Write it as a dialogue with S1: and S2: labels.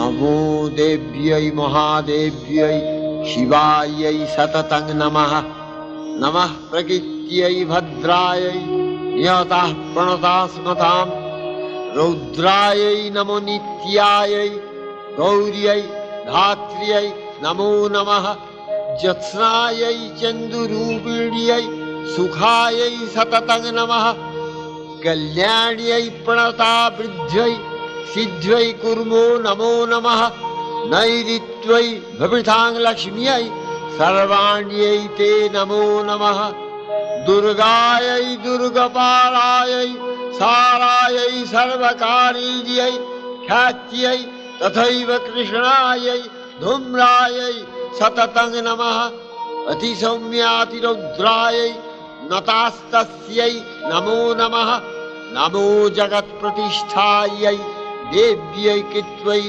S1: नमो देव्यै महादेव्यै शिवायै सततं नमः। नमः प्रकृत्यै भद्रायै नियताः प्रणतास्मताम्। रौद्रायै नमो नित्यायै गौर्यै धात्र्यै नमो नमः। ज्योत्स्नायै चन्दुरूपिण्यै सुखायै सततं नमः। कल्याण्यै प्रणतावृद्ध्यै सिद्ध्यै कुर्मो नमो नमः। नैऋत्यै भवितां लक्ष्म्यै सर्वाण्यै ते नमो नमः। दुर्गायै दुर्गपालायै सारायै सर्वकारीयै ख्यात्यै तथैव कृष्णायै धूम्रायै सततं नमः। अतिसौम्यातिरौद्रायै नतास्तस्यै नमो नमः। नमो जगत्प्रतिष्ठायै देव्यै कृत्वै